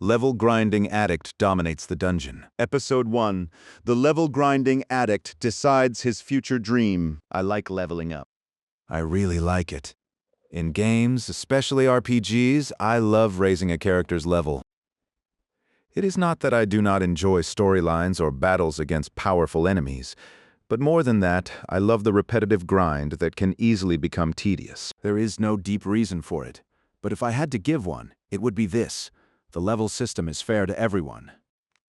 Level grinding addict dominates the dungeon. Episode 1. The level grinding addict decides his future dream. I like leveling up. I really like it. In games, especially RPGs, I love raising a character's level. It is not that I do not enjoy storylines or battles against powerful enemies, but more than that, I love the repetitive grind that can easily become tedious. There is no deep reason for it, but if I had to give one, it would be this. The level system is fair to everyone.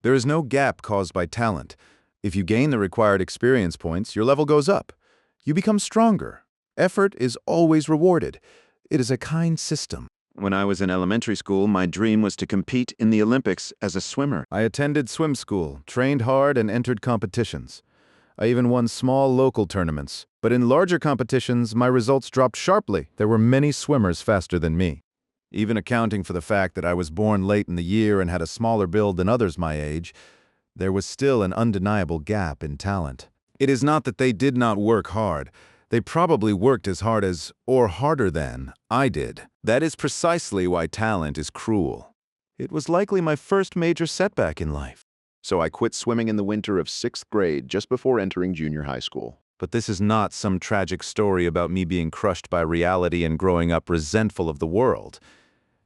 There is no gap caused by talent. If you gain the required experience points, your level goes up. You become stronger. Effort is always rewarded. It is a kind system. When I was in elementary school, my dream was to compete in the Olympics as a swimmer. I attended swim school, trained hard, and entered competitions. I even won small local tournaments, but in larger competitions, my results dropped sharply. There were many swimmers faster than me. Even accounting for the fact that I was born late in the year and had a smaller build than others my age, there was still an undeniable gap in talent. It is not that they did not work hard. They probably worked as hard as, or harder than, I did. That is precisely why talent is cruel. It was likely my first major setback in life. So I quit swimming in the winter of 6th grade just before entering junior high school. But this is not some tragic story about me being crushed by reality and growing up resentful of the world.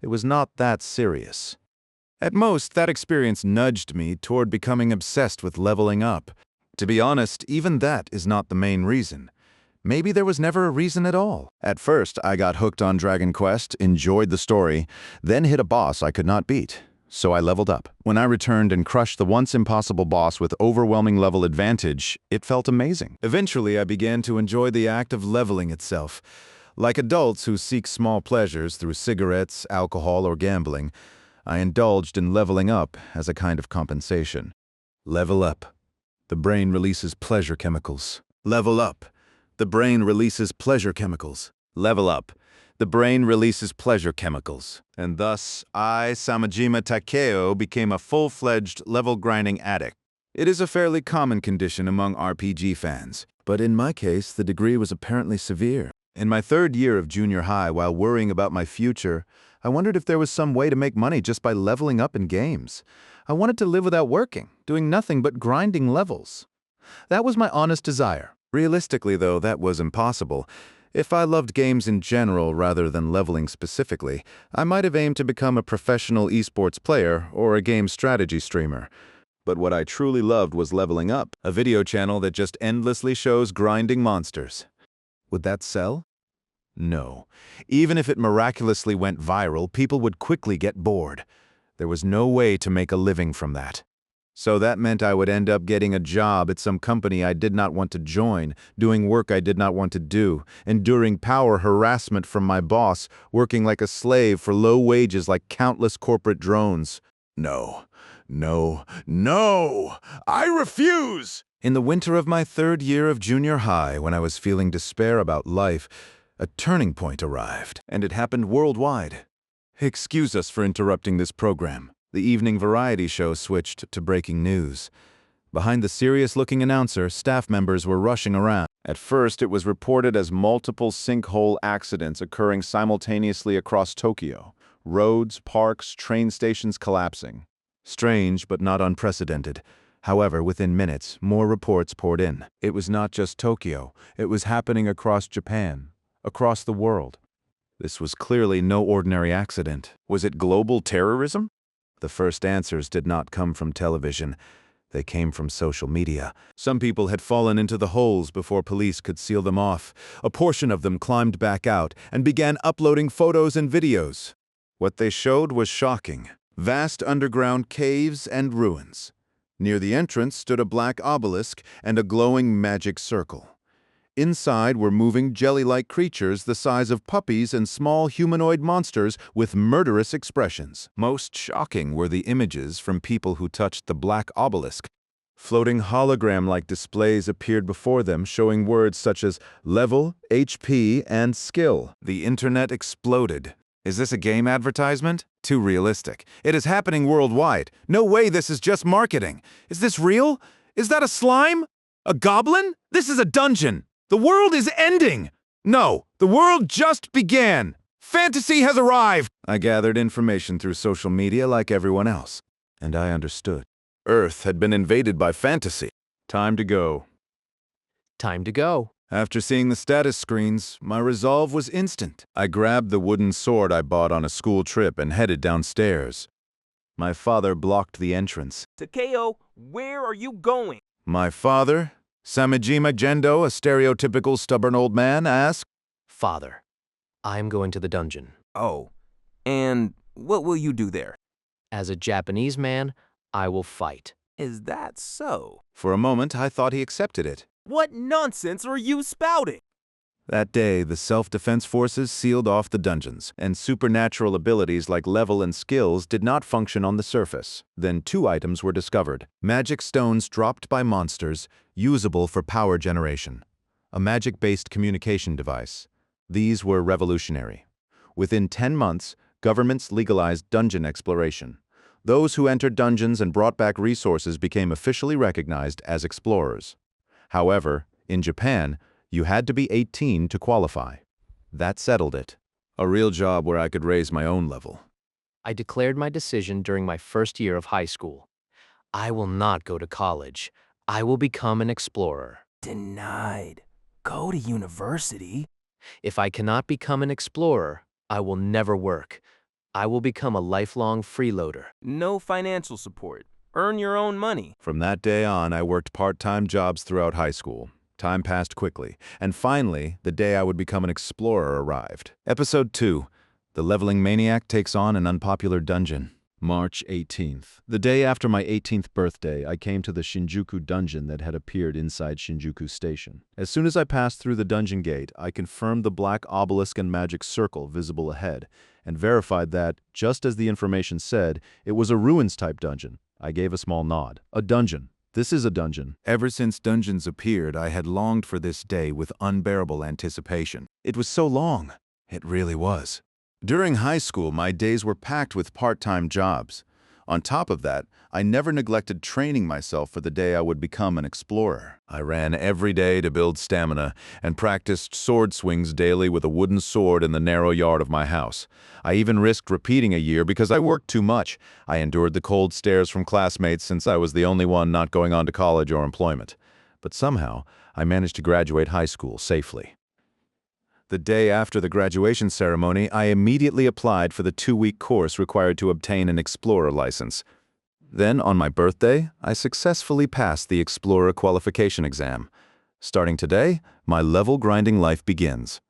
It was not that serious. At most, that experience nudged me toward becoming obsessed with leveling up. To be honest, even that is not the main reason. Maybe there was never a reason at all. At first, I got hooked on Dragon Quest, enjoyed the story, then hit a boss I could not beat. So I leveled up. When I returned and crushed the once impossible boss with overwhelming level advantage, it felt amazing. Eventually, I began to enjoy the act of leveling itself. Like adults who seek small pleasures through cigarettes, alcohol, or gambling, I indulged in leveling up as a kind of compensation. Level up. The brain releases pleasure chemicals. Level up. The brain releases pleasure chemicals. Level up. The brain releases pleasure chemicals. And thus, I, Samejima Takeo, became a full-fledged level-grinding addict. It is a fairly common condition among RPG fans, but in my case, the degree was apparently severe. In my 3rd year of junior high, while worrying about my future, I wondered if there was some way to make money just by leveling up in games. I wanted to live without working, doing nothing but grinding levels. That was my honest desire. Realistically, though, that was impossible. If I loved games in general rather than leveling specifically, I might have aimed to become a professional esports player or a game strategy streamer. But what I truly loved was leveling up, a video channel that just endlessly shows grinding monsters. Would that sell? No. Even if it miraculously went viral, people would quickly get bored. There was no way to make a living from that. So that meant I would end up getting a job at some company I did not want to join, doing work I did not want to do, enduring power harassment from my boss, working like a slave for low wages like countless corporate drones. No, no, no! I refuse! In the winter of my 3rd year of junior high, when I was feeling despair about life, a turning point arrived, and it happened worldwide. Excuse us for interrupting this program. The evening variety show switched to breaking news. Behind the serious-looking announcer, staff members were rushing around. At first, it was reported as multiple sinkhole accidents occurring simultaneously across Tokyo. Roads, parks, train stations collapsing. Strange, but not unprecedented. However, within minutes, more reports poured in. It was not just Tokyo. It was happening across Japan, across the world. This was clearly no ordinary accident. Was it global terrorism? The first answers did not come from television. They came from social media. Some people had fallen into the holes before police could seal them off. A portion of them climbed back out and began uploading photos and videos. What they showed was shocking. Vast underground caves and ruins. Near the entrance stood a black obelisk and a glowing magic circle. Inside were moving jelly-like creatures the size of puppies and small humanoid monsters with murderous expressions. Most shocking were the images from people who touched the black obelisk. Floating hologram-like displays appeared before them showing words such as level, HP, and skill. The internet exploded. Is this a game advertisement? Too realistic. It is happening worldwide. No way this is just marketing. Is this real? Is that a slime? A goblin? This is a dungeon. The world is ending! No, the world just began! Fantasy has arrived! I gathered information through social media like everyone else, and I understood. Earth had been invaded by fantasy. Time to go. Time to go. After seeing the status screens, my resolve was instant. I grabbed the wooden sword I bought on a school trip and headed downstairs. My father blocked the entrance. Takeo, where are you going? My father, Samejima Takeo, a stereotypical stubborn old man, asked, Father, I'm going to the dungeon. Oh, and what will you do there? As a Japanese man, I will fight. Is that so? For a moment, I thought he accepted it. What nonsense are you spouting? That day, the self-defense forces sealed off the dungeons, and supernatural abilities like level and skills did not function on the surface. Then 2 items were discovered. Magic stones dropped by monsters, usable for power generation. A magic-based communication device. These were revolutionary. Within 10 months, governments legalized dungeon exploration. Those who entered dungeons and brought back resources became officially recognized as explorers. However, in Japan, you had to be 18 to qualify. That settled it. A real job where I could raise my own level. I declared my decision during my first year of high school. I will not go to college. I will become an explorer. Denied. Go to university. If I cannot become an explorer, I will never work. I will become a lifelong freeloader. No financial support. Earn your own money. From that day on, I worked part-time jobs throughout high school. Time passed quickly, and finally, the day I would become an explorer arrived. Episode 2. The Leveling Maniac Takes on an Unpopular Dungeon. March 18th. The day after my 18th birthday, I came to the Shinjuku dungeon that had appeared inside Shinjuku Station. As soon as I passed through the dungeon gate, I confirmed the black obelisk and magic circle visible ahead, and verified that, just as the information said, it was a ruins-type dungeon. I gave a small nod. A dungeon. This is a dungeon. Ever since dungeons appeared, I had longed for this day with unbearable anticipation. It was so long. It really was. During high school, my days were packed with part-time jobs. On top of that, I never neglected training myself for the day I would become an explorer. I ran every day to build stamina and practiced sword swings daily with a wooden sword in the narrow yard of my house. I even risked repeating a year because I worked too much. I endured the cold stares from classmates since I was the only one not going on to college or employment. But somehow, I managed to graduate high school safely. The day after the graduation ceremony, I immediately applied for the 2-week course required to obtain an Explorer license. Then, on my birthday, I successfully passed the Explorer qualification exam. Starting today, my level grinding life begins.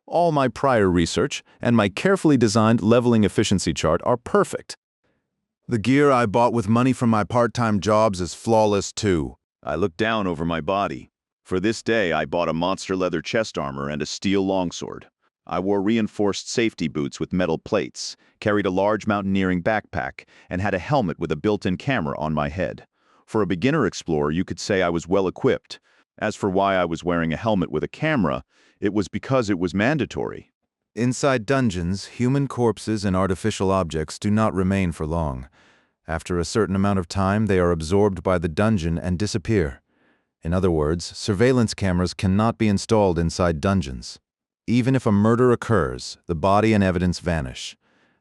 All my prior research and my carefully designed leveling efficiency chart are perfect. The gear I bought with money from my part-time jobs is flawless too. I look down over my body. For this day, I bought a monster leather chest armor and a steel longsword. I wore reinforced safety boots with metal plates, carried a large mountaineering backpack, and had a helmet with a built-in camera on my head. For a beginner explorer, you could say I was well equipped. As for why I was wearing a helmet with a camera, it was because it was mandatory. Inside dungeons, human corpses and artificial objects do not remain for long. After a certain amount of time, they are absorbed by the dungeon and disappear. In other words, surveillance cameras cannot be installed inside dungeons. Even if a murder occurs, the body and evidence vanish.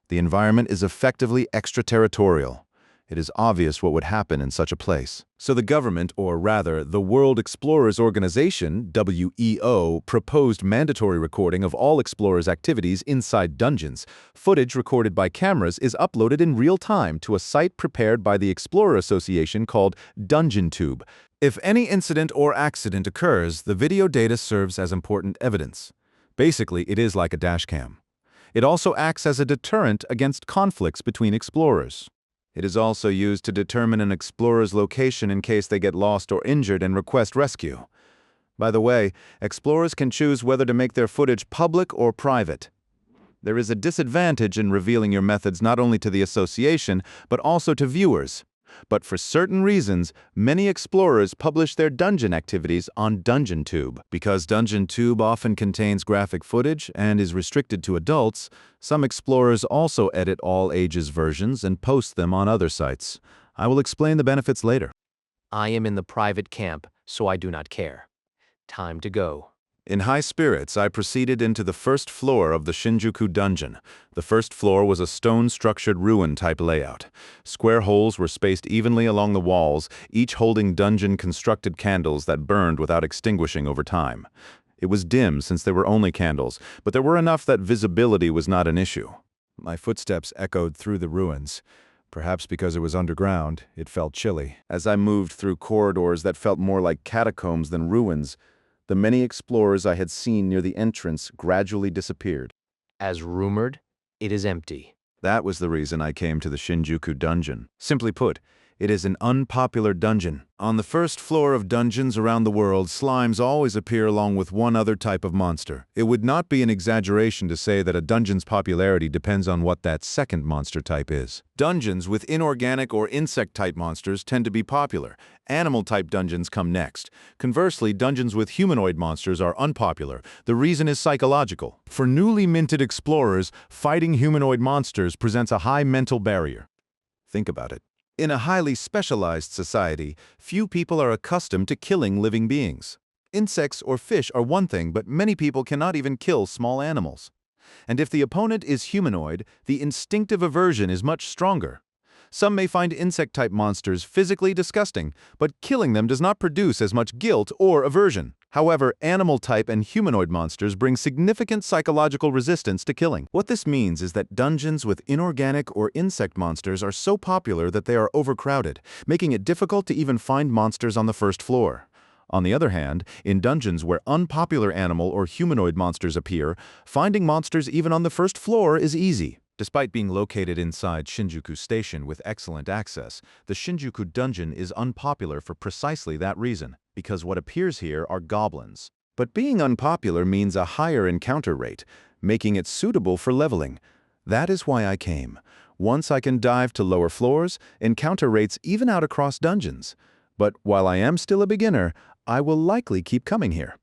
The environment is effectively extraterritorial. It is obvious what would happen in such a place. So the government, or rather, the World Explorers Organization, WEO, proposed mandatory recording of all explorers' activities inside dungeons. Footage recorded by cameras is uploaded in real time to a site prepared by the Explorer Association called DungeonTube. If any incident or accident occurs, the video data serves as important evidence. Basically, it is like a dashcam. It also acts as a deterrent against conflicts between explorers. It is also used to determine an explorer's location in case they get lost or injured and request rescue. By the way, explorers can choose whether to make their footage public or private. There is a disadvantage in revealing your methods not only to the association, but also to viewers. But for certain reasons, many explorers publish their dungeon activities on DungeonTube. Because DungeonTube often contains graphic footage and is restricted to adults, some explorers also edit all ages versions and post them on other sites. I will explain the benefits later. I am in the private camp, so I do not care. Time to go. In high spirits, I proceeded into the first floor of the Shinjuku dungeon. The first floor was a stone-structured ruin-type layout. Square holes were spaced evenly along the walls, each holding dungeon-constructed candles that burned without extinguishing over time. It was dim since there were only candles, but there were enough that visibility was not an issue. My footsteps echoed through the ruins. Perhaps because it was underground, it felt chilly. As I moved through corridors that felt more like catacombs than ruins, the many explorers I had seen near the entrance gradually disappeared. As rumored, it is empty. That was the reason I came to the Shinjuku dungeon. Simply put, it is an unpopular dungeon. On the first floor of dungeons around the world, slimes always appear along with one other type of monster. It would not be an exaggeration to say that a dungeon's popularity depends on what that second monster type is. Dungeons with inorganic or insect-type monsters tend to be popular. Animal-type dungeons come next. Conversely, dungeons with humanoid monsters are unpopular. The reason is psychological. For newly minted explorers, fighting humanoid monsters presents a high mental barrier. Think about it. In a highly specialized society, few people are accustomed to killing living beings. Insects or fish are one thing, but many people cannot even kill small animals. And if the opponent is humanoid, the instinctive aversion is much stronger. Some may find insect-type monsters physically disgusting, but killing them does not produce as much guilt or aversion. However, animal-type and humanoid monsters bring significant psychological resistance to killing. What this means is that dungeons with inorganic or insect monsters are so popular that they are overcrowded, making it difficult to even find monsters on the first floor. On the other hand, in dungeons where unpopular animal or humanoid monsters appear, finding monsters even on the first floor is easy. Despite being located inside Shinjuku Station with excellent access, the Shinjuku dungeon is unpopular for precisely that reason, because what appears here are goblins. But being unpopular means a higher encounter rate, making it suitable for leveling. That is why I came. Once I can dive to lower floors, encounter rates even out across dungeons. But while I am still a beginner, I will likely keep coming here.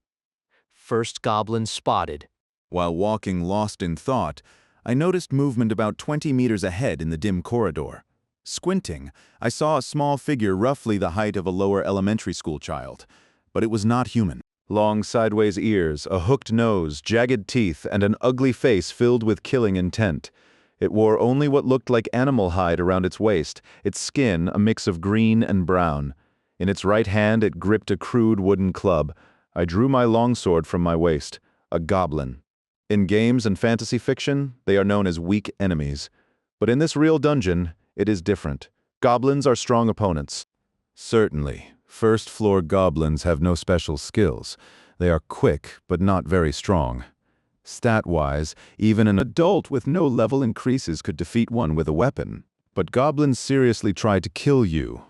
First goblin spotted. While walking lost in thought, I noticed movement about 20 meters ahead in the dim corridor. Squinting, I saw a small figure roughly the height of a lower elementary school child. But it was not human. Long sideways ears, a hooked nose, jagged teeth, and an ugly face filled with killing intent. It wore only what looked like animal hide around its waist, its skin a mix of green and brown. In its right hand it gripped a crude wooden club. I drew my longsword from my waist. A goblin. In games and fantasy fiction, they are known as weak enemies. But in this real dungeon, it is different. Goblins are strong opponents. Certainly, first-floor goblins have no special skills. They are quick, but not very strong. Stat-wise, even an adult with no level increases could defeat one with a weapon. But goblins seriously try to kill you.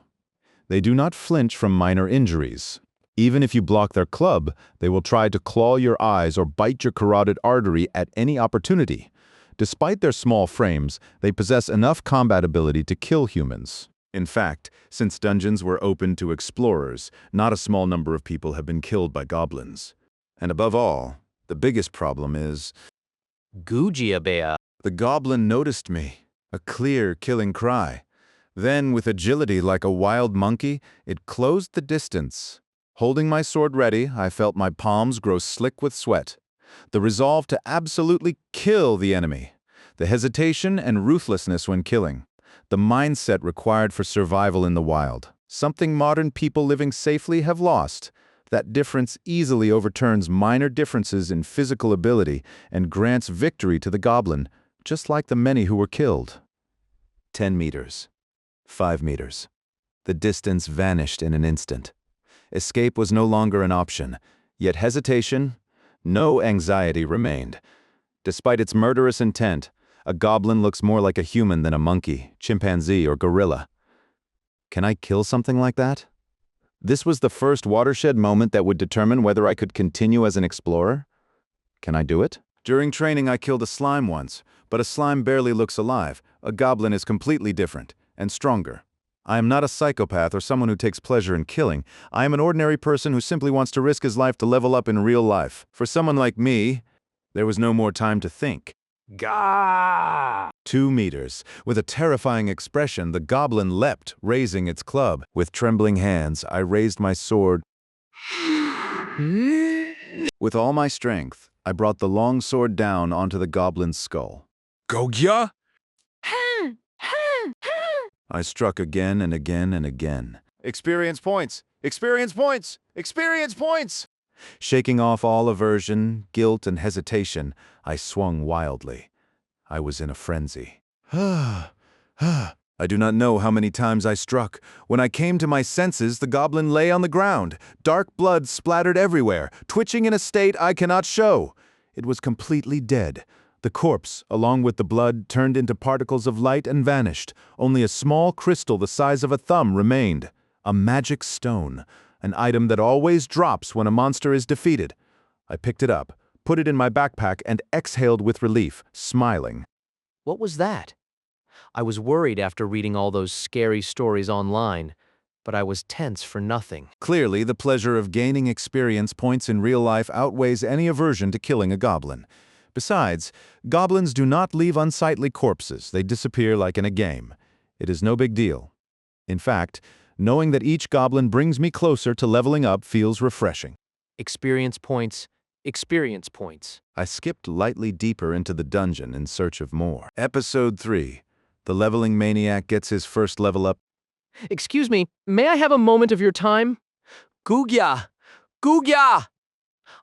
They do not flinch from minor injuries. Even if you block their club, they will try to claw your eyes or bite your carotid artery at any opportunity. Despite their small frames, they possess enough combat ability to kill humans. In fact, since dungeons were open to explorers, not a small number of people have been killed by goblins. And above all, the biggest problem is... Gujiabea. The goblin noticed me, a clear, killing cry. Then, with agility like a wild monkey, it closed the distance. Holding my sword ready, I felt my palms grow slick with sweat. The resolve to absolutely kill the enemy. The hesitation and ruthlessness when killing. The mindset required for survival in the wild. Something modern people living safely have lost. That difference easily overturns minor differences in physical ability and grants victory to the goblin, just like the many who were killed. 10 meters. 5 meters. The distance vanished in an instant. Escape was no longer an option, yet hesitation, no anxiety remained. Despite its murderous intent, a goblin looks more like a human than a monkey, chimpanzee, or gorilla. Can I kill something like that? This was the first watershed moment that would determine whether I could continue as an explorer. Can I do it? During training, I killed a slime once, but a slime barely looks alive. A goblin is completely different and stronger. I am not a psychopath or someone who takes pleasure in killing. I am an ordinary person who simply wants to risk his life to level up in real life. For someone like me, there was no more time to think. Gah! 2 meters. With a terrifying expression, the goblin leapt, raising its club. With trembling hands, I raised my sword. With all my strength, I brought the long sword down onto the goblin's skull. Gogya? I struck again and again and again. Experience points! Experience points! Experience points! Shaking off all aversion, guilt, and hesitation, I swung wildly. I was in a frenzy. I do not know how many times I struck. When I came to my senses, the goblin lay on the ground. Dark blood splattered everywhere, twitching in a state I cannot show. It was completely dead. The corpse, along with the blood, turned into particles of light and vanished. Only a small crystal the size of a thumb remained. A magic stone, an item that always drops when a monster is defeated. I picked it up, put it in my backpack, and exhaled with relief, smiling. What was that? I was worried after reading all those scary stories online, but I was tense for nothing. Clearly, the pleasure of gaining experience points in real life outweighs any aversion to killing a goblin. Besides, goblins do not leave unsightly corpses. They disappear like in a game. It is no big deal. In fact, knowing that each goblin brings me closer to leveling up feels refreshing. Experience points, experience points. I skipped lightly deeper into the dungeon in search of more. Episode 3. The leveling maniac gets his first level up. Excuse me, may I have a moment of your time? Gugya! Gugya!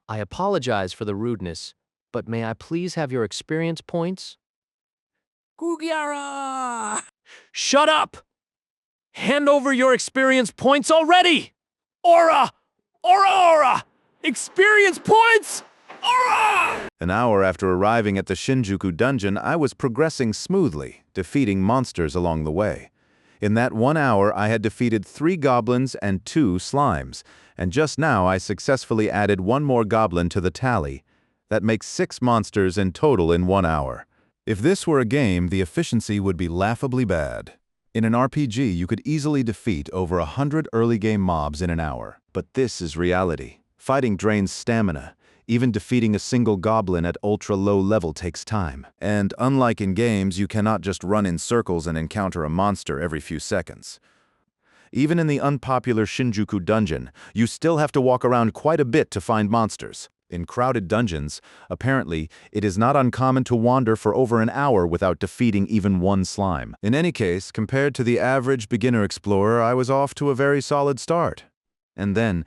I apologize for the rudeness, but may I please have your experience points? Gugyara! Shut up! Hand over your experience points already! Aura! Aura! Aura! Experience points! Aura! An hour after arriving at the Shinjuku dungeon, I was progressing smoothly, defeating monsters along the way. In that 1 hour, I had defeated 3 goblins and 2 slimes, and just now I successfully added 1 more goblin to the tally. That makes 6 monsters in total in 1 hour. If this were a game, the efficiency would be laughably bad. In an RPG, you could easily defeat over 100 early game mobs in an hour. But this is reality. Fighting drains stamina. Even defeating a single goblin at ultra-low level takes time. And unlike in games, you cannot just run in circles and encounter a monster every few seconds. Even in the unpopular Shinjuku dungeon, you still have to walk around quite a bit to find monsters. In crowded dungeons, apparently, it is not uncommon to wander for over an hour without defeating even 1 slime. In any case, compared to the average beginner explorer, I was off to a very solid start. And then,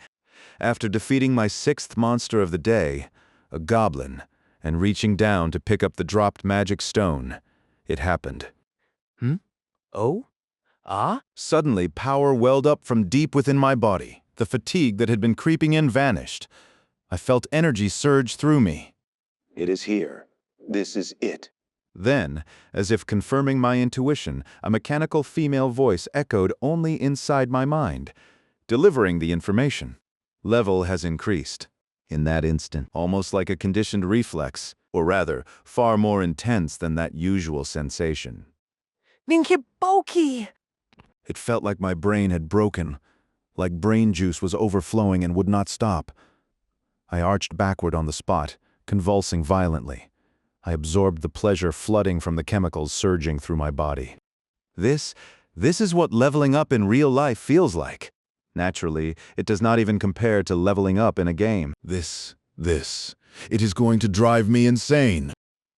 after defeating my 6th monster of the day, a goblin, and reaching down to pick up the dropped magic stone, it happened. Oh? Ah? Suddenly, power welled up from deep within my body. The fatigue that had been creeping in vanished. I felt energy surge through me. It is here. This is it. Then, as if confirming my intuition, a mechanical female voice echoed only inside my mind, delivering the information. Level has increased. In that instant, almost like a conditioned reflex, or rather, far more intense than that usual sensation. Ninkiboki! It felt like my brain had broken, like brain juice was overflowing and would not stop. I arched backward on the spot, convulsing violently. I absorbed the pleasure flooding from the chemicals surging through my body. This is what leveling up in real life feels like. Naturally, it does not even compare to leveling up in a game. It is going to drive me insane.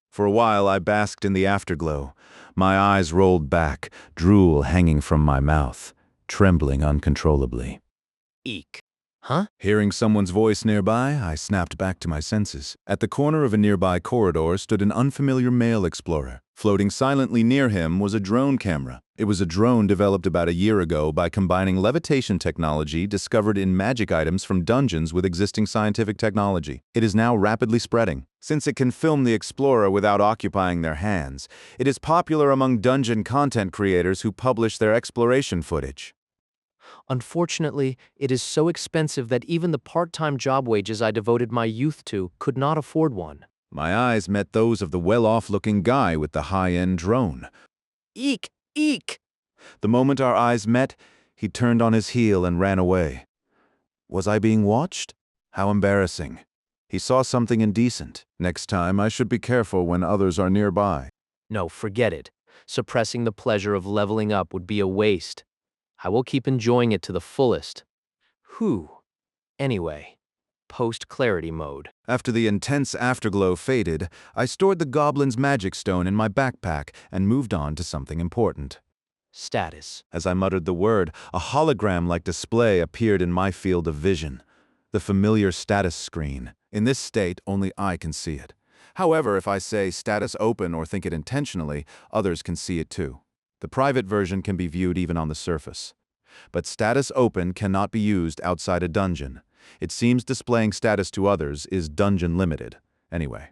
For a while, I basked in the afterglow. My eyes rolled back, drool hanging from my mouth, trembling uncontrollably. Eek. Huh? Hearing someone's voice nearby, I snapped back to my senses. At the corner of a nearby corridor stood an unfamiliar male explorer. Floating silently near him was a drone camera. It was a drone developed about a year ago by combining levitation technology discovered in magic items from dungeons with existing scientific technology. It is now rapidly spreading. Since it can film the explorer without occupying their hands, it is popular among dungeon content creators who publish their exploration footage. Unfortunately, it is so expensive that even the part-time job wages I devoted my youth to could not afford one. My eyes met those of the well-off-looking guy with the high-end drone. Eek! Eek! The moment our eyes met, he turned on his heel and ran away. Was I being watched? How embarrassing. He saw something indecent. Next time, I should be careful when others are nearby. No, forget it. Suppressing the pleasure of leveling up would be a waste. I will keep enjoying it to the fullest. Whew. Anyway, post-clarity mode. After the intense afterglow faded, I stored the goblin's magic stone in my backpack and moved on to something important. Status. As I muttered the word, a hologram-like display appeared in my field of vision. The familiar status screen. In this state, only I can see it. However, if I say status open or think it intentionally, others can see it too. The private version can be viewed even on the surface. But status open cannot be used outside a dungeon. It seems displaying status to others is dungeon limited. Anyway,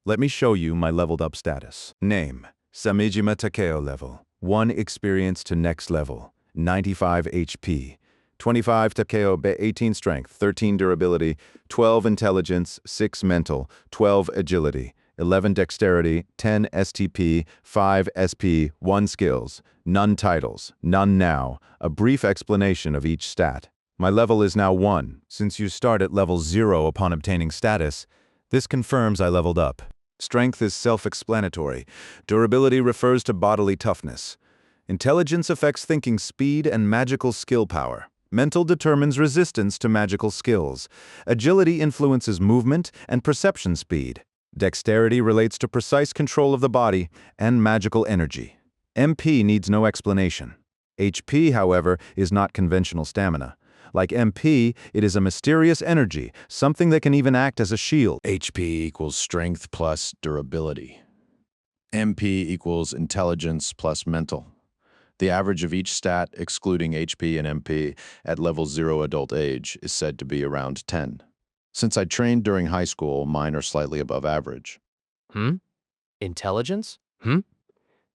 let me show you my leveled up status. Name, Samejima Takeo level. 1 experience to next level, 95 HP. 25 Takeo, 18 strength, 13 durability, 12 intelligence, 6 mental, 12 agility, 11 dexterity, 10 STP, 5 SP, 1 skills, none titles, none now, a brief explanation of each stat. My level is now 1. Since you start at level 0 upon obtaining status, this confirms I leveled up. Strength is self-explanatory. Durability refers to bodily toughness. Intelligence affects thinking speed and magical skill power. Mental determines resistance to magical skills. Agility influences movement and perception speed. Dexterity relates to precise control of the body and magical energy. MP needs no explanation. HP, however, is not conventional stamina. Like MP, it is a mysterious energy, something that can even act as a shield. HP equals strength plus durability. MP equals intelligence plus mental. The average of each stat, excluding HP and MP, at level 0 adult age is said to be around 10. Since I trained during high school, mine are slightly above average. Intelligence?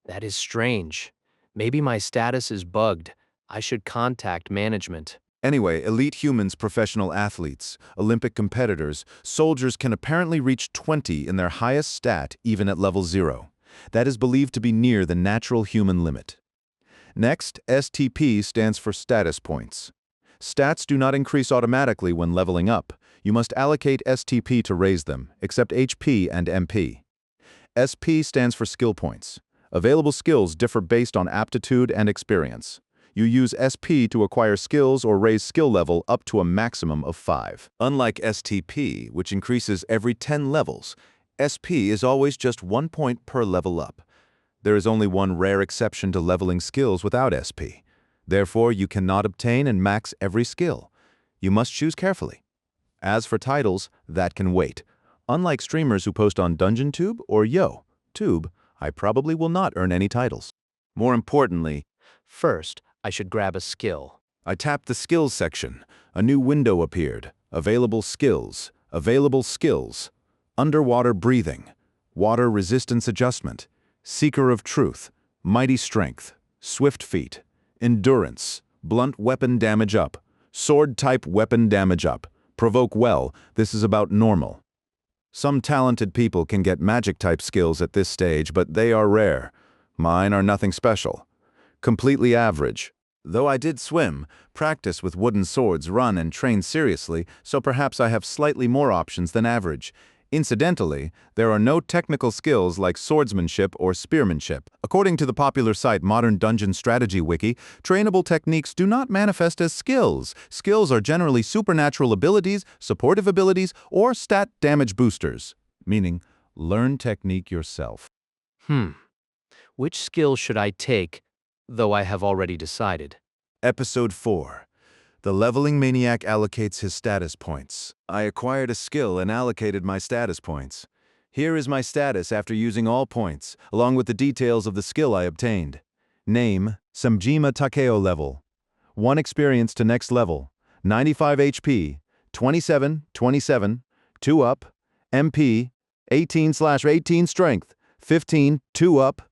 That is strange. Maybe my status is bugged. I should contact management. Anyway, elite humans, professional athletes, Olympic competitors, soldiers can apparently reach 20 in their highest stat even at level 0. That is believed to be near the natural human limit. Next, STP stands for status points. Stats do not increase automatically when leveling up. You must allocate STP to raise them, except HP and MP. SP stands for skill points. Available skills differ based on aptitude and experience. You use SP to acquire skills or raise skill level up to a maximum of 5. Unlike STP, which increases every 10 levels, SP is always just 1 point per level up. There is only one rare exception to leveling skills without SP. Therefore, you cannot obtain and max every skill. You must choose carefully. As for titles, that can wait. Unlike streamers who post on DungeonTube or YoTube, I probably will not earn any titles. More importantly, First, I should grab a skill. I tapped the Skills section. A new window appeared. Available skills. Available skills. Underwater breathing. Water resistance adjustment. Seeker of truth. Mighty strength. Swift feet. Endurance. Blunt weapon damage up. Sword type weapon damage up. Provoke well. This is about normal. Some talented people can get magic type skills at this stage, but they are rare. Mine are nothing special. Completely average. Though I did swim, practice with wooden swords, run, and train seriously, so perhaps I have slightly more options than average. Incidentally, there are no technical skills like swordsmanship or spearmanship. According to the popular site Modern Dungeon Strategy Wiki, trainable techniques do not manifest as skills. Skills are generally supernatural abilities, supportive abilities, or stat damage boosters. Meaning, learn technique yourself. Which skill should I take, though I have already decided? Episode 4. The leveling maniac allocates his status points. I acquired a skill and allocated my status points. Here is my status after using all points, along with the details of the skill I obtained. Name, Samejima Takeo level. 1 experience to next level. 95 HP. 27, 2 up. MP, 18/18 strength. 15, 2 up.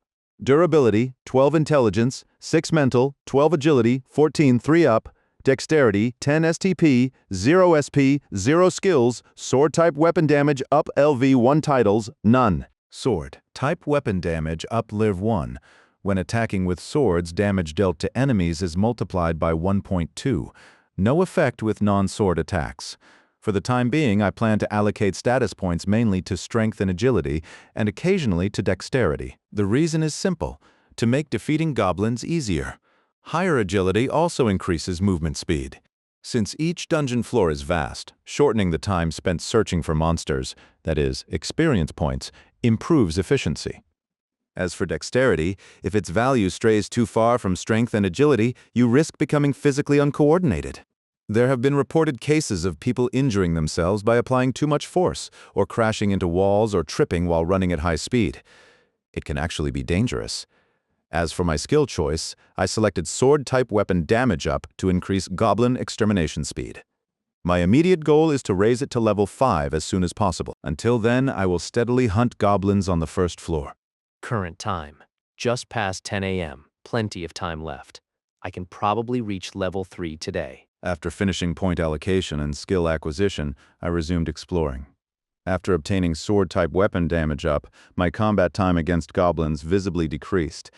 Durability, 12 intelligence, 6 mental, 12 agility, 14, 3 up. Dexterity, 10 STP, 0 SP, 0 skills, sword type weapon damage up LV 1 titles, none. Sword type weapon damage up live 1. When attacking with swords, damage dealt to enemies is multiplied by 1.2. No effect with non-sword attacks. For the time being, I plan to allocate status points mainly to strength and agility, and occasionally to dexterity. The reason is simple: to make defeating goblins easier. Higher agility also increases movement speed. Since each dungeon floor is vast, shortening the time spent searching for monsters, that is, experience points, improves efficiency. As for dexterity, if its value strays too far from strength and agility, you risk becoming physically uncoordinated. There have been reported cases of people injuring themselves by applying too much force, or crashing into walls or tripping while running at high speed. It can actually be dangerous. As for my skill choice, I selected sword-type weapon damage up to increase goblin extermination speed. My immediate goal is to raise it to level 5 as soon as possible. Until then, I will steadily hunt goblins on the first floor. Current time. Just past 10 a.m. Plenty of time left. I can probably reach level 3 today. After finishing point allocation and skill acquisition, I resumed exploring. After obtaining sword-type weapon damage up, my combat time against goblins visibly decreased.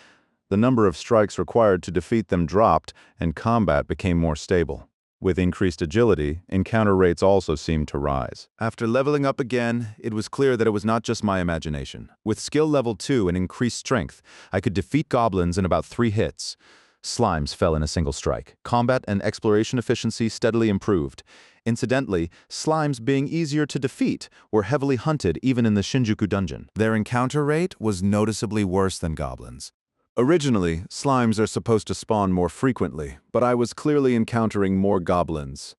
The number of strikes required to defeat them dropped, and combat became more stable. With increased agility, encounter rates also seemed to rise. After leveling up again, it was clear that it was not just my imagination. With skill level 2 and increased strength, I could defeat goblins in about 3 hits. Slimes fell in a single strike. Combat and exploration efficiency steadily improved. Incidentally, slimes, being easier to defeat, were heavily hunted even in the Shinjuku dungeon. Their encounter rate was noticeably worse than goblins. Originally, slimes are supposed to spawn more frequently, but I was clearly encountering more goblins.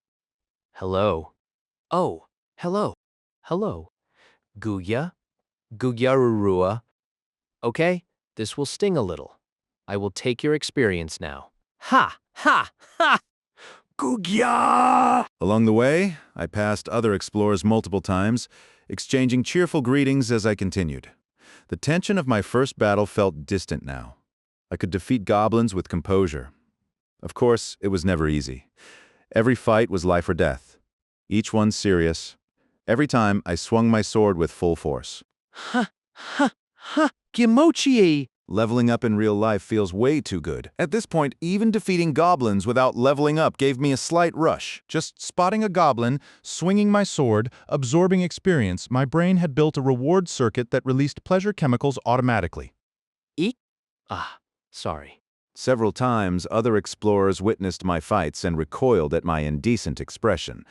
Hello. Oh, hello. Hello. Guya? Gugyarurua. Okay, this will sting a little. I will take your experience now. Ha! Ha! Ha! Gugya! Along the way, I passed other explorers multiple times, exchanging cheerful greetings as I continued. The tension of my first battle felt distant now. I could defeat goblins with composure. Of course, it was never easy. Every fight was life or death. Each one serious. Every time, I swung my sword with full force. Ha! Ha! Ha! Gimochi! Leveling up in real life feels way too good. At this point, even defeating goblins without leveling up gave me a slight rush. Just spotting a goblin, swinging my sword, absorbing experience, my brain had built a reward circuit that released pleasure chemicals automatically. Eek? Ah, sorry. Several times, other explorers witnessed my fights and recoiled at my indecent expression,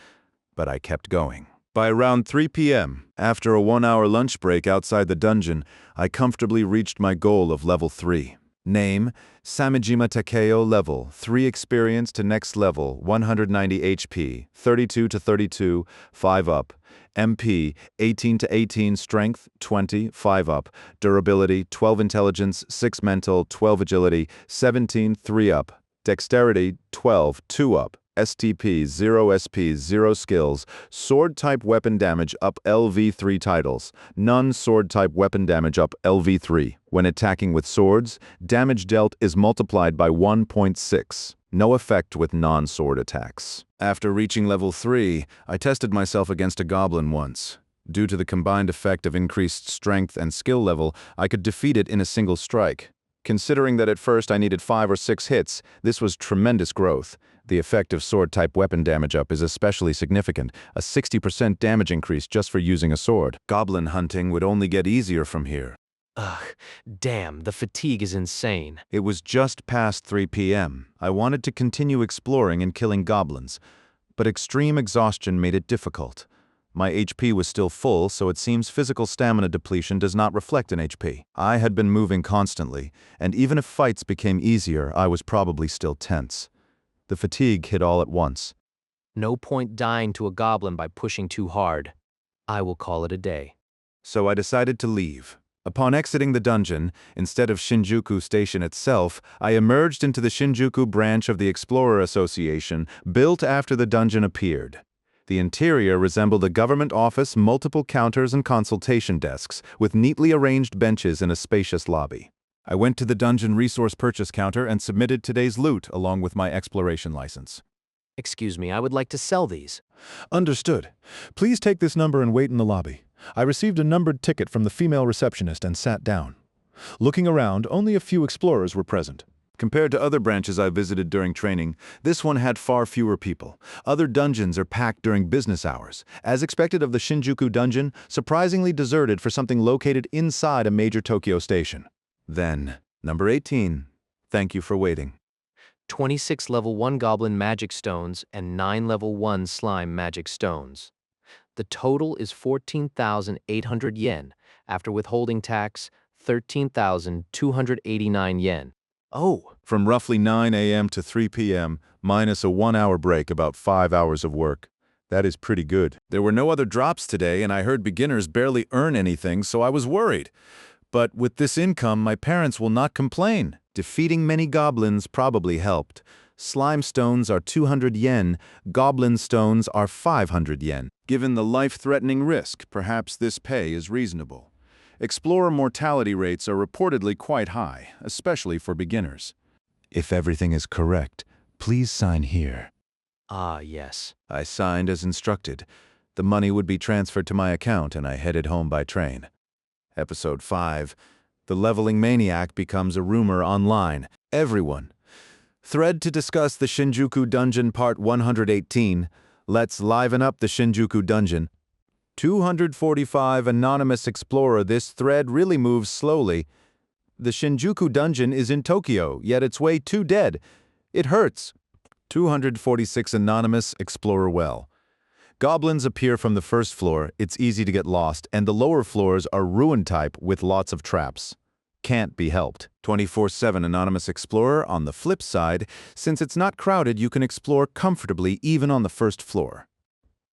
but I kept going. By around 3 p.m., after a 1-hour lunch break outside the dungeon, I comfortably reached my goal of level 3. Name, Samejima Takeo. Level, 3 experience to next level, 190 HP, 32 to 32, 5 up. MP, 18 to 18 strength, 20, 5 up. Durability, 12 intelligence, 6 mental, 12 agility, 17, 3 up. Dexterity, 12, 2 up. STP, 0 SP, 0 skills. Sword-type weapon damage up LV3 titles. None sword-type weapon damage up LV3. When attacking with swords, damage dealt is multiplied by 1.6. No effect with non-sword attacks. After reaching level 3, I tested myself against a goblin once. Due to the combined effect of increased strength and skill level, I could defeat it in a single strike. Considering that at first I needed 5 or 6 hits, this was tremendous growth. The effect of sword-type weapon damage up is especially significant, a 60% damage increase just for using a sword. Goblin hunting would only get easier from here. Ugh, damn, the fatigue is insane. It was just past 3 p.m. I wanted to continue exploring and killing goblins, but extreme exhaustion made it difficult. My HP was still full, so it seems physical stamina depletion does not reflect in HP. I had been moving constantly, and even if fights became easier, I was probably still tense. The fatigue hit all at once. No point dying to a goblin by pushing too hard. I will call it a day. So I decided to leave. Upon exiting the dungeon, instead of Shinjuku Station itself, I emerged into the Shinjuku branch of the Explorer Association, built after the dungeon appeared. The interior resembled a government office, multiple counters and consultation desks, with neatly arranged benches in a spacious lobby. I went to the dungeon resource purchase counter and submitted today's loot along with my exploration license. Excuse me, I would like to sell these. Understood. Please take this number and wait in the lobby. I received a numbered ticket from the female receptionist and sat down. Looking around, only a few explorers were present. Compared to other branches I visited during training, this one had far fewer people. Other dungeons are packed during business hours. As expected of the Shinjuku dungeon, surprisingly deserted for something located inside a major Tokyo station. Then, number 18. Thank you for waiting. 26 level 1 goblin magic stones, and 9 level 1 slime magic stones. The total is 14,800 yen, after withholding tax, 13,289 yen. Oh, From roughly 9 a.m. to 3 p.m., minus a 1-hour break, about 5 hours of work. That is pretty good. There were no other drops today, and I heard beginners barely earn anything, so I was worried. But with this income, my parents will not complain. Defeating many goblins probably helped. Slime stones are 200 yen, goblin stones are 500 yen. Given the life-threatening risk, perhaps this pay is reasonable. Explorer mortality rates are reportedly quite high, especially for beginners. If everything is correct, please sign here. ah, yes. I signed as instructed. The money would be transferred to my account, and I headed home by train. Episode 5. The leveling maniac becomes a rumor online. Everyone. Thread to discuss the Shinjuku Dungeon Part 118. Let's liven up the Shinjuku Dungeon. 245 Anonymous Explorer. This thread really moves slowly. The Shinjuku Dungeon is in Tokyo, yet it's way too dead. It hurts. 246 Anonymous Explorer. Well, goblins appear from the first floor, it's easy to get lost, and the lower floors are ruin type with lots of traps. Can't be helped. 24/7 Anonymous Explorer. On the flip side, since it's not crowded, you can explore comfortably even on the first floor.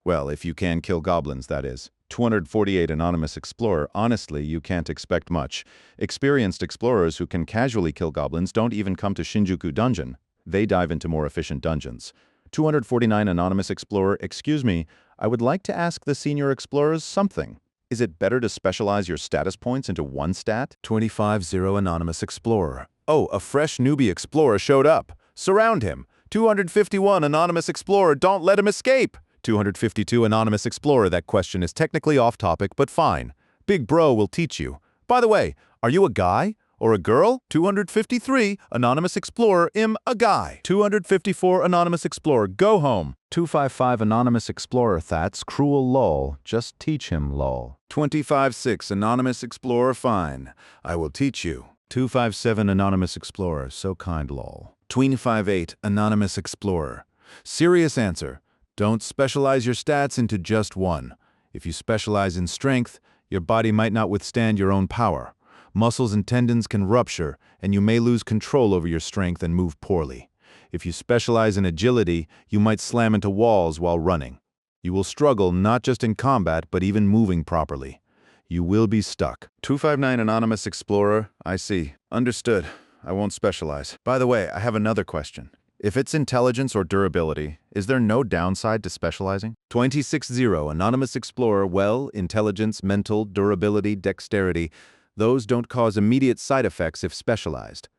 Well, if you can kill goblins, that is. 248 Anonymous Explorer. Honestly, you can't expect much. Experienced explorers who can casually kill goblins don't even come to Shinjuku Dungeon. They dive into more efficient dungeons. 249 Anonymous Explorer. Excuse me, I would like to ask the senior explorers something. Is it better to specialize your status points into one stat? 25-0 Anonymous Explorer. Oh, a fresh newbie explorer showed up. Surround him. 251 Anonymous Explorer. Don't let him escape. 252 Anonymous Explorer. That question is technically off topic, but fine. Big Bro will teach you. By the way, are you a guy or a girl? 253 Anonymous Explorer. A guy. 254 Anonymous Explorer. Go home. 255 Anonymous Explorer. That's cruel lol. Just teach him lol. 25-6 Anonymous Explorer. Fine. I will teach you. 257 Anonymous Explorer. So kind lol. 25-8 Anonymous Explorer. Serious answer. Don't specialize your stats into just one. If you specialize in strength, your body might not withstand your own power. Muscles and tendons can rupture, and you may lose control over your strength and move poorly. If you specialize in agility, you might slam into walls while running. You will struggle not just in combat, but even moving properly. You will be stuck. 259 Anonymous Explorer. I see. Understood. I won't specialize. By the way, I have another question. If it's intelligence or durability, is there no downside to specializing? 26-0 Anonymous Explorer. Well, intelligence, mental, durability, dexterity, those don't cause immediate side effects if specialized.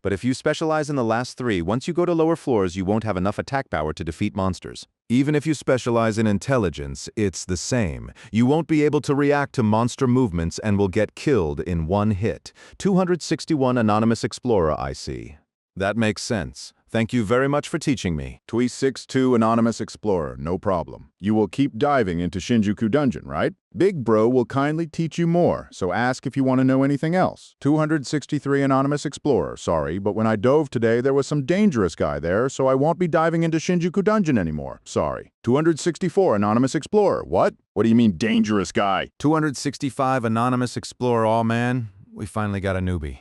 But if you specialize in the last three, once you go to lower floors, you won't have enough attack power to defeat monsters. Even if you specialize in intelligence, it's the same. You won't be able to react to monster movements and will get killed in one hit. 261 Anonymous Explorer. I see. That makes sense. Thank you very much for teaching me. 262 Anonymous Explorer, no problem. You will keep diving into Shinjuku Dungeon, right? Big Bro will kindly teach you more, so ask if you want to know anything else. 263 Anonymous Explorer, sorry, but when I dove today, there was some dangerous guy there, so I won't be diving into Shinjuku Dungeon anymore. Sorry. 264 Anonymous Explorer, what? What do you mean, dangerous guy? 265 Anonymous Explorer. Aw, man, we finally got a newbie.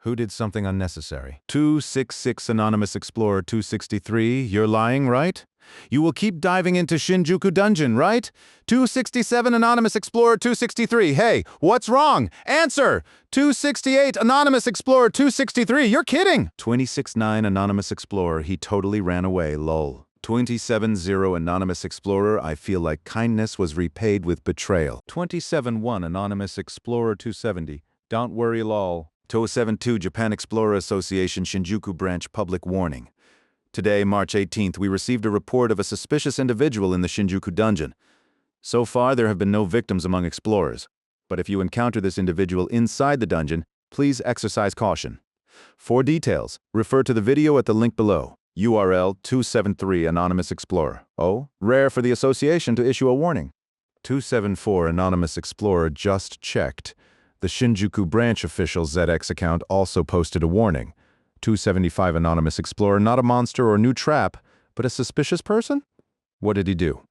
Who did something unnecessary? 266 Anonymous Explorer. 263, you're lying, right? You will keep diving into Shinjuku Dungeon, right? 267 Anonymous Explorer. 263, hey, what's wrong? Answer! 268 Anonymous Explorer. 263, you're kidding! 269 Anonymous Explorer. He totally ran away, lol. 27-0 Anonymous Explorer. I feel like kindness was repaid with betrayal. 27-1 Anonymous Explorer. 270, don't worry, lol. 2072 Japan Explorer Association Shinjuku Branch Public Warning. Today, March 18th, we received a report of a suspicious individual in the Shinjuku Dungeon. So far, there have been no victims among explorers, but if you encounter this individual inside the dungeon, please exercise caution. For details, refer to the video at the link below. URL 273 Anonymous Explorer. Oh, rare for the association to issue a warning. 274 Anonymous Explorer just checked. The Shinjuku branch official ZX account also posted a warning. 275 Anonymous Explorer, not a monster or new trap, but a suspicious person? What did he do?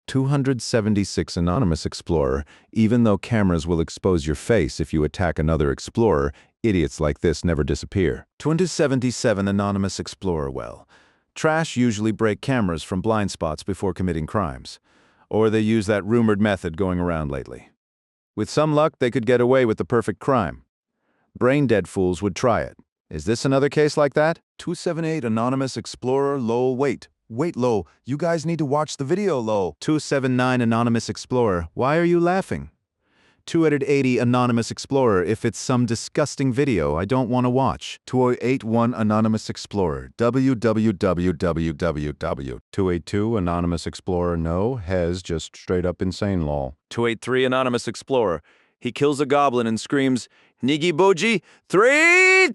276 Anonymous Explorer, even though cameras will expose your face if you attack another explorer, idiots like this never disappear. 277 Anonymous Explorer, well, trash usually break cameras from blind spots before committing crimes. Or they use that rumored method going around lately. With some luck, they could get away with the perfect crime. Brain-dead fools would try it. Is this another case like that? 278 Anonymous Explorer, lol, wait, lol, you guys need to watch the video, lol. 279 Anonymous Explorer, why are you laughing? 280 Anonymous Explorer, if it's some disgusting video I don't want to watch. 281 Anonymous Explorer, www. 282 Anonymous Explorer, no, hez, just straight up insane, lol. 283 Anonymous Explorer, he kills a goblin and screams, Nigi Boji, 3!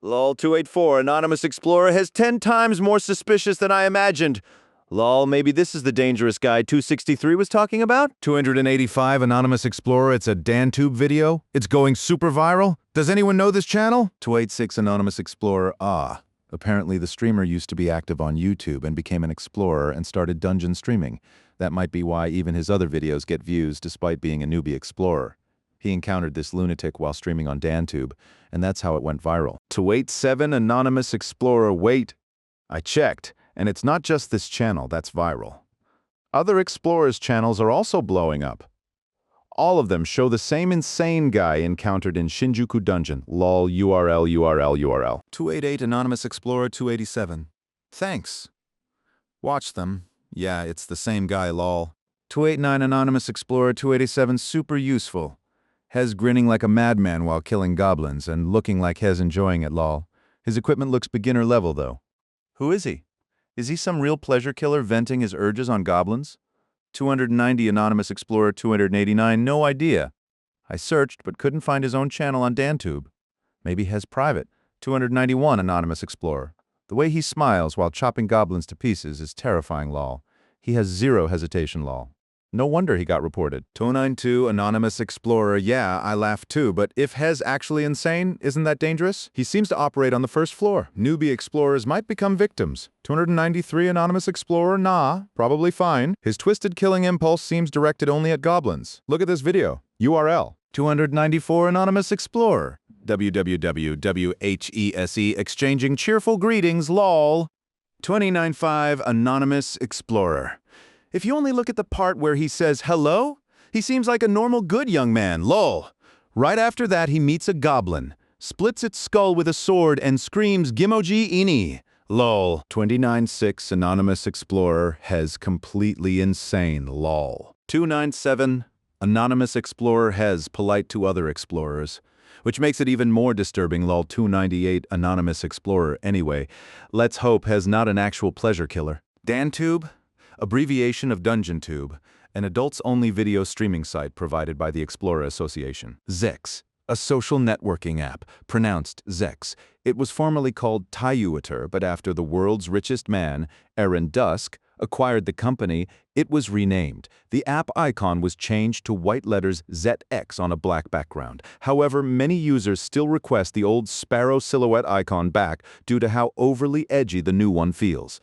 Lol. 284 Anonymous Explorer has 10 times more suspicious than I imagined. Lol, maybe this is the dangerous guy 263 was talking about? 285 Anonymous Explorer, it's a DanTube video? It's going super viral? Does anyone know this channel? 286 Anonymous Explorer, apparently the streamer used to be active on YouTube and became an explorer and started dungeon streaming. That might be why even his other videos get views despite being a newbie explorer. He encountered this lunatic while streaming on DanTube, and that's how it went viral. 287 Anonymous Explorer, wait. I checked, and it's not just this channel that's viral. Other explorers' channels are also blowing up. All of them show the same insane guy encountered in Shinjuku Dungeon, lol, URL. 288 Anonymous Explorer, 287. Thanks. Watch them. Yeah, it's the same guy, lol. 289 Anonymous Explorer, 287, super useful. Hez grinning like a madman while killing goblins and looking like Hez enjoying it, lol. His equipment looks beginner level, though. Who is he? Is he some real pleasure killer venting his urges on goblins? 290 Anonymous Explorer, 289, no idea. I searched but couldn't find his own channel on DanTube. Maybe Hez private. 291 Anonymous Explorer. The way he smiles while chopping goblins to pieces is terrifying, lol. He has zero hesitation, lol. No wonder he got reported. 292 Anonymous Explorer, yeah, I laughed too, but if Hez actually insane, isn't that dangerous? He seems to operate on the first floor. Newbie explorers might become victims. 293 Anonymous Explorer, nah, probably fine. His twisted killing impulse seems directed only at goblins. Look at this video. URL. 294 Anonymous Explorer. www.whese exchanging cheerful greetings, lol. 295 Anonymous Explorer. If you only look at the part where he says hello, he seems like a normal good young man, lol. Right after that, he meets a goblin, splits its skull with a sword, and screams Gimoji Ini, lol. 296 Anonymous Explorer, Hez completely insane, lol. 297 Anonymous Explorer, Hez polite to other explorers, which makes it even more disturbing, lol. 298 Anonymous Explorer, anyway. Let's hope Hez not an actual pleasure killer. DanTube? Abbreviation of DungeonTube, an adults-only video streaming site provided by the Explorer Association. Zex, a social networking app, pronounced Zex. It was formerly called Tayuater, but after the world's richest man, Aaron Dusk, acquired the company, it was renamed. The app icon was changed to white letters ZX on a black background. However, many users still request the old sparrow silhouette icon back due to how overly edgy the new one feels.